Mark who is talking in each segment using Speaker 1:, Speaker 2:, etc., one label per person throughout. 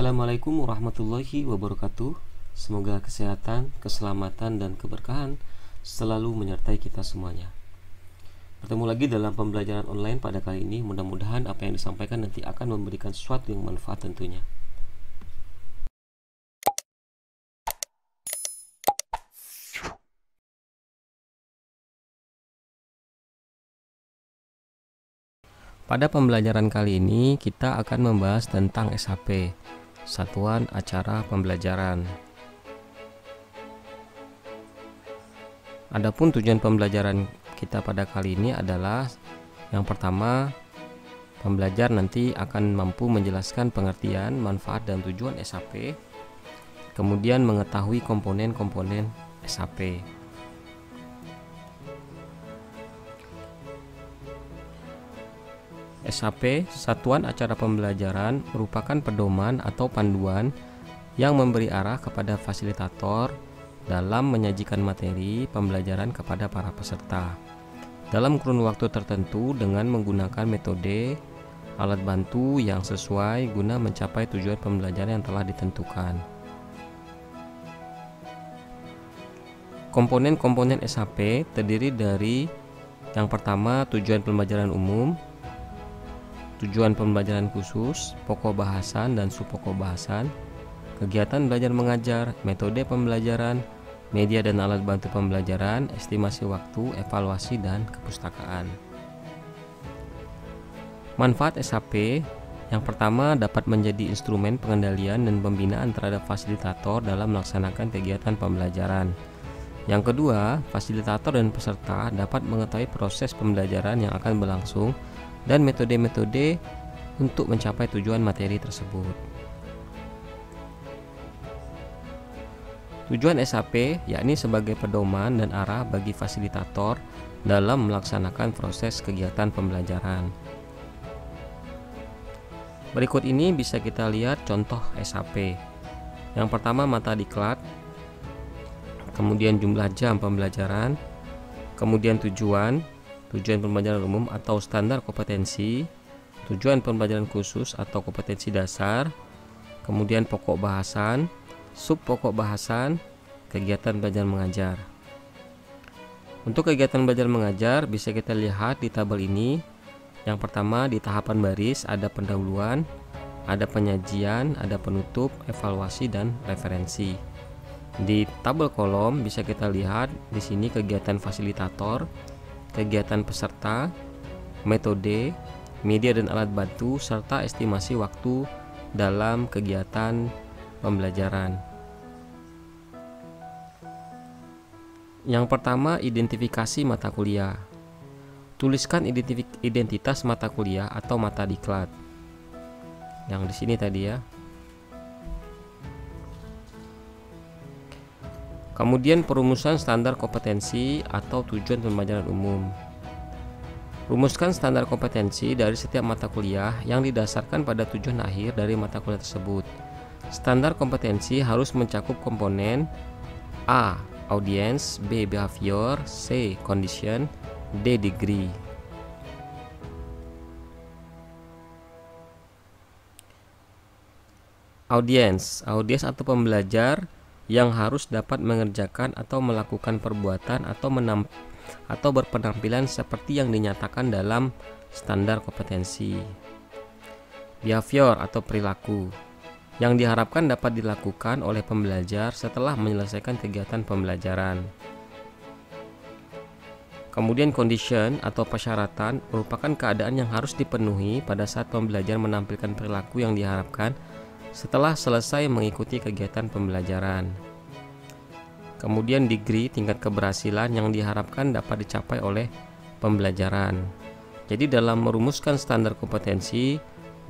Speaker 1: Assalamualaikum warahmatullahi wabarakatuh. Semoga kesehatan, keselamatan, dan keberkahan selalu menyertai kita semuanya. Bertemu lagi dalam pembelajaran online pada kali ini. Mudah-mudahan apa yang disampaikan nanti akan memberikan sesuatu yang manfaat tentunya. Pada pembelajaran kali ini kita akan membahas tentang SAP, Satuan Acara Pembelajaran. Adapun tujuan pembelajaran kita pada kali ini adalah yang pertama, pembelajar nanti akan mampu menjelaskan pengertian, manfaat, dan tujuan SAP, kemudian mengetahui komponen-komponen SAP. SAP, Satuan Acara Pembelajaran, merupakan pedoman atau panduan yang memberi arah kepada fasilitator dalam menyajikan materi pembelajaran kepada para peserta dalam kurun waktu tertentu dengan menggunakan metode alat bantu yang sesuai guna mencapai tujuan pembelajaran yang telah ditentukan. Komponen-komponen SAP terdiri dari yang pertama, tujuan pembelajaran umum, tujuan pembelajaran khusus, pokok bahasan dan subpokok bahasan, kegiatan belajar mengajar, metode pembelajaran, media dan alat bantu pembelajaran, estimasi waktu, evaluasi, dan kepustakaan. Manfaat SAP yang pertama, dapat menjadi instrumen pengendalian dan pembinaan terhadap fasilitator dalam melaksanakan kegiatan pembelajaran. Yang kedua, fasilitator dan peserta dapat mengetahui proses pembelajaran yang akan berlangsung dan metode-metode untuk mencapai tujuan materi tersebut. Tujuan SAP yakni sebagai pedoman dan arah bagi fasilitator dalam melaksanakan proses kegiatan pembelajaran. Berikut ini bisa kita lihat contoh SAP. Yang pertama, mata diklat, kemudian jumlah jam pembelajaran, kemudian tujuan pembelajaran umum atau standar kompetensi, tujuan pembelajaran khusus atau kompetensi dasar, kemudian pokok bahasan, subpokok bahasan, kegiatan belajar mengajar. Untuk kegiatan belajar mengajar bisa kita lihat di tabel ini. Yang pertama, di tahapan baris ada pendahuluan, ada penyajian, ada penutup, evaluasi, dan referensi. Di tabel kolom bisa kita lihat di sini kegiatan fasilitator, kegiatan peserta, metode, media dan alat bantu, serta estimasi waktu dalam kegiatan pembelajaran. Yang pertama, identifikasi mata kuliah. Tuliskan identitas mata kuliah atau mata diklat. Yang di sini tadi ya. Kemudian perumusan standar kompetensi atau tujuan pembelajaran umum. Rumuskan standar kompetensi dari setiap mata kuliah yang didasarkan pada tujuan akhir dari mata kuliah tersebut. Standar kompetensi harus mencakup komponen A. Audience, B. Behavior, C. Condition, D. Degree. Audience atau pembelajar yang harus dapat mengerjakan atau melakukan perbuatan atau berpenampilan seperti yang dinyatakan dalam standar kompetensi. Behavior atau perilaku yang diharapkan dapat dilakukan oleh pembelajar setelah menyelesaikan kegiatan pembelajaran. Kemudian condition atau persyaratan merupakan keadaan yang harus dipenuhi pada saat pembelajar menampilkan perilaku yang diharapkan setelah selesai mengikuti kegiatan pembelajaran. Kemudian degree, tingkat keberhasilan yang diharapkan dapat dicapai oleh pembelajaran. Jadi dalam merumuskan standar kompetensi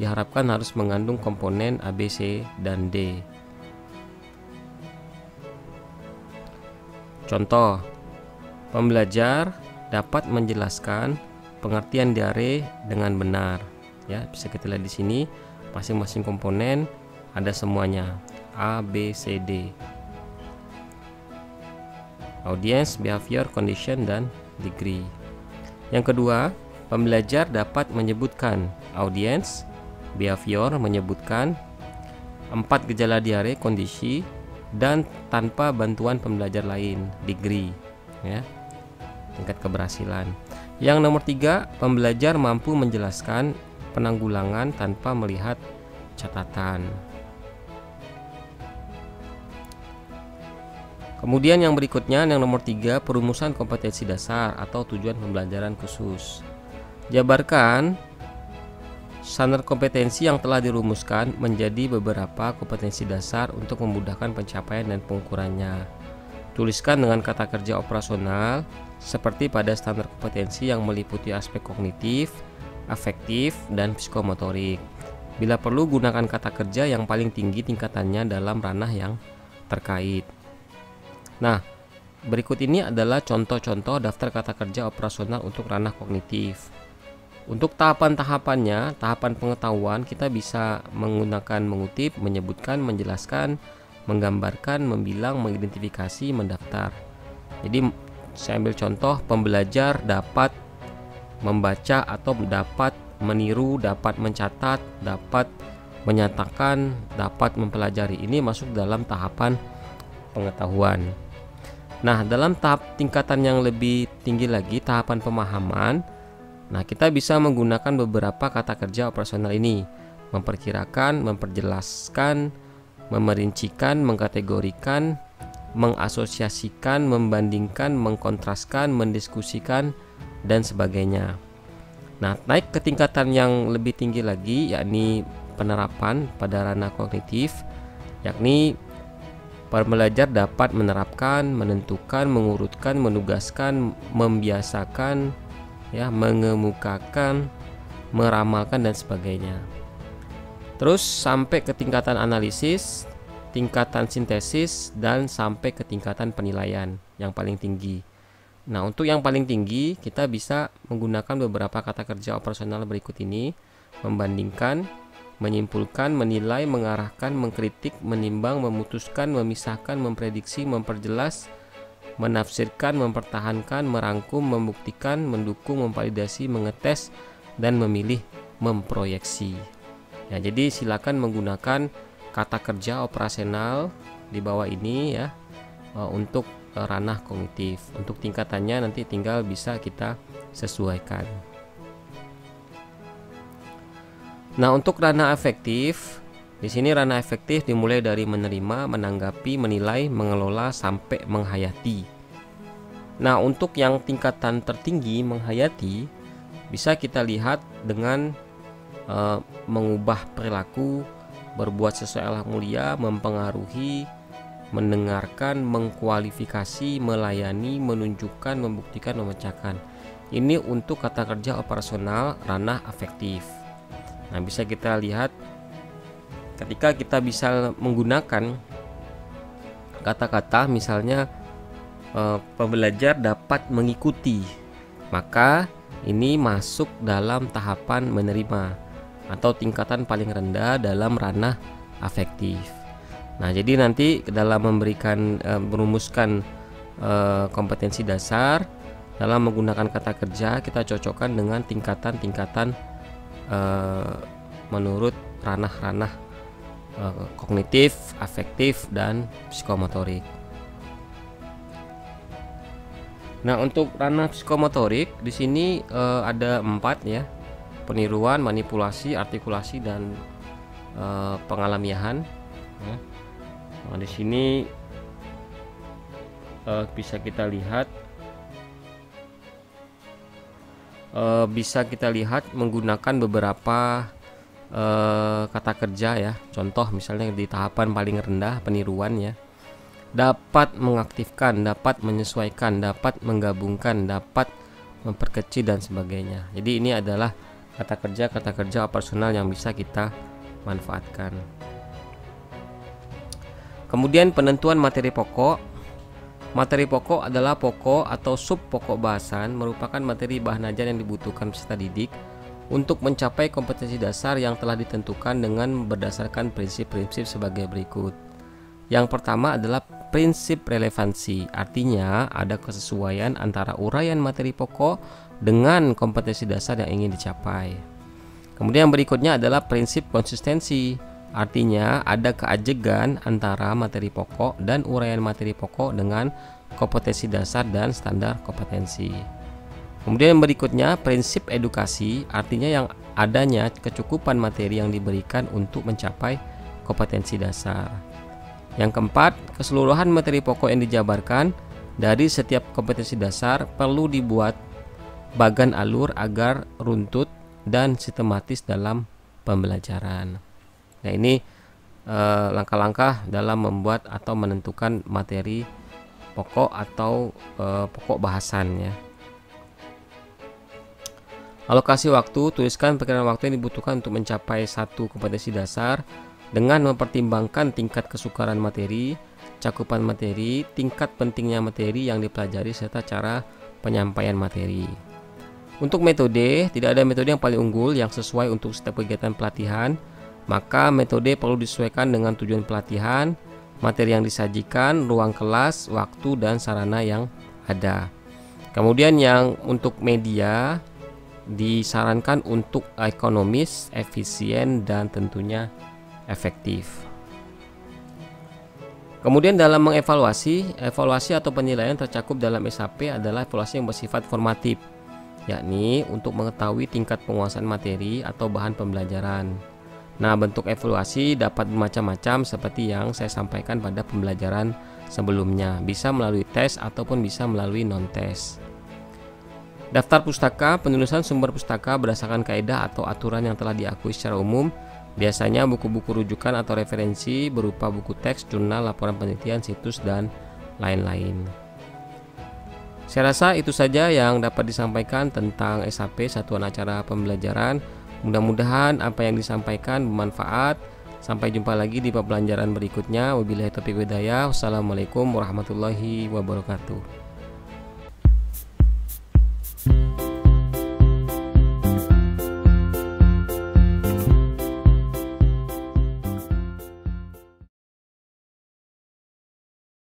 Speaker 1: diharapkan harus mengandung komponen A, B, C, dan D. Contoh, pembelajar dapat menjelaskan pengertian diare dengan benar. Ya, bisa kita lihat di sini masing-masing komponen ada semuanya A, B, C, D. Audience, behavior, condition, dan degree. Yang kedua, pembelajar dapat menyebutkan audience, behavior menyebutkan 4 gejala diare kondisi, dan tanpa bantuan pembelajar lain degree ya, tingkat keberhasilan. Yang nomor 3, pembelajar mampu menjelaskan penanggulangan tanpa melihat catatan. Kemudian yang berikutnya, yang nomor 3, perumusan kompetensi dasar atau tujuan pembelajaran khusus. Jabarkan standar kompetensi yang telah dirumuskan menjadi beberapa kompetensi dasar untuk memudahkan pencapaian dan pengukurannya. Tuliskan dengan kata kerja operasional seperti pada standar kompetensi yang meliputi aspek kognitif, afektif, dan psikomotorik. Bila perlu, gunakan kata kerja yang paling tinggi tingkatannya dalam ranah yang terkait. Nah, berikut ini adalah contoh-contoh daftar kata kerja operasional untuk ranah kognitif. Untuk tahapan-tahapannya, tahapan pengetahuan kita bisa menggunakan mengutip, menyebutkan, menjelaskan, menggambarkan, membilang, mengidentifikasi, mendaftar. Jadi saya ambil contoh, pembelajar dapat membaca atau dapat meniru, dapat mencatat, dapat menyatakan, dapat mempelajari. Ini masuk dalam tahapan pengetahuan. Nah, dalam tahap tingkatan yang lebih tinggi lagi, tahapan pemahaman, nah kita bisa menggunakan beberapa kata kerja operasional ini: memperkirakan, memperjelaskan, memerincikan, mengkategorikan, mengasosiasikan, membandingkan, mengkontraskan, mendiskusikan, dan sebagainya. Nah, naik ke tingkatan yang lebih tinggi lagi, yakni penerapan pada ranah kognitif, yakni pembelajar dapat menerapkan, menentukan, mengurutkan, menugaskan, membiasakan, ya, mengemukakan, meramalkan, dan sebagainya. Terus sampai ke tingkatan analisis, tingkatan sintesis, dan sampai ke tingkatan penilaian yang paling tinggi. Nah, untuk yang paling tinggi kita bisa menggunakan beberapa kata kerja operasional berikut ini: membandingkan, menyimpulkan, menilai, mengarahkan, mengkritik, menimbang, memutuskan, memisahkan, memprediksi, memperjelas, menafsirkan, mempertahankan, merangkum, membuktikan, mendukung, memvalidasi, mengetes, dan memilih, memproyeksi. Ya, jadi silakan menggunakan kata kerja operasional di bawah ini ya untuk ranah kognitif. Untuk tingkatannya nanti tinggal bisa kita sesuaikan. Nah, untuk ranah afektif, di sini ranah afektif dimulai dari menerima, menanggapi, menilai, mengelola, sampai menghayati. Nah, untuk yang tingkatan tertinggi menghayati, bisa kita lihat dengan mengubah perilaku, berbuat sesuai akhlak mulia, mempengaruhi, mendengarkan, mengkualifikasi, melayani, menunjukkan, membuktikan, memecahkan. Ini untuk kata kerja operasional ranah afektif. Nah, bisa kita lihat ketika kita bisa menggunakan kata-kata misalnya pembelajar dapat mengikuti, maka ini masuk dalam tahapan menerima atau tingkatan paling rendah dalam ranah afektif. Nah, jadi nanti dalam merumuskan kompetensi dasar dalam menggunakan kata kerja, kita cocokkan dengan tingkatan-tingkatan menurut ranah-ranah kognitif, afektif, dan psikomotorik. Nah, untuk ranah psikomotorik di sini ada 4 ya: peniruan, manipulasi, artikulasi, dan pengalamiahan. Nah, di sini bisa kita lihat menggunakan beberapa kata kerja ya. Contoh misalnya di tahapan paling rendah, peniruan ya, dapat mengaktifkan, dapat menyesuaikan, dapat menggabungkan, dapat memperkecil, dan sebagainya. Jadi ini adalah kata kerja operasional yang bisa kita manfaatkan. Kemudian penentuan materi pokok. Materi pokok adalah pokok atau sub pokok bahasan, merupakan materi bahan ajar yang dibutuhkan peserta didik untuk mencapai kompetensi dasar yang telah ditentukan dengan berdasarkan prinsip-prinsip sebagai berikut. Yang pertama adalah prinsip relevansi, artinya ada kesesuaian antara uraian materi pokok dengan kompetensi dasar yang ingin dicapai. Kemudian yang berikutnya adalah prinsip konsistensi, Artinya ada keajegan antara materi pokok dan uraian materi pokok dengan kompetensi dasar dan standar kompetensi. Kemudian yang berikutnya, prinsip edukasi, artinya yang adanya kecukupan materi yang diberikan untuk mencapai kompetensi dasar. Yang keempat, keseluruhan materi pokok yang dijabarkan dari setiap kompetensi dasar perlu dibuat bagan alur agar runtut dan sistematis dalam pembelajaran. Nah, ini langkah-langkah dalam membuat atau menentukan materi pokok atau pokok bahasan ya. Alokasi waktu, tuliskan perkiraan waktu yang dibutuhkan untuk mencapai satu kompetensi dasar dengan mempertimbangkan tingkat kesukaran materi, cakupan materi, tingkat pentingnya materi yang dipelajari serta cara penyampaian materi. Untuk metode, tidak ada metode yang paling unggul yang sesuai untuk setiap kegiatan pelatihan. Maka metode perlu disesuaikan dengan tujuan pelatihan, materi yang disajikan, ruang kelas, waktu, dan sarana yang ada. Kemudian yang untuk media disarankan untuk ekonomis, efisien, dan tentunya efektif. Kemudian dalam mengevaluasi, evaluasi atau penilaian tercakup dalam SAP adalah evaluasi yang bersifat formatif, yakni untuk mengetahui tingkat penguasaan materi atau bahan pembelajaran. Nah, bentuk evaluasi dapat bermacam-macam seperti yang saya sampaikan pada pembelajaran sebelumnya. Bisa melalui tes ataupun bisa melalui non-tes. Daftar pustaka, penulisan sumber pustaka berdasarkan kaidah atau aturan yang telah diakui secara umum. Biasanya buku-buku rujukan atau referensi berupa buku teks, jurnal, laporan penelitian, situs, dan lain-lain. Saya rasa itu saja yang dapat disampaikan tentang SAP, Satuan Acara Pembelajaran. Mudah-mudahan apa yang disampaikan bermanfaat. Sampai jumpa lagi di pembelajaran berikutnya. Wabillahi taufiq wal hidayah. Wassalamualaikum warahmatullahi wabarakatuh.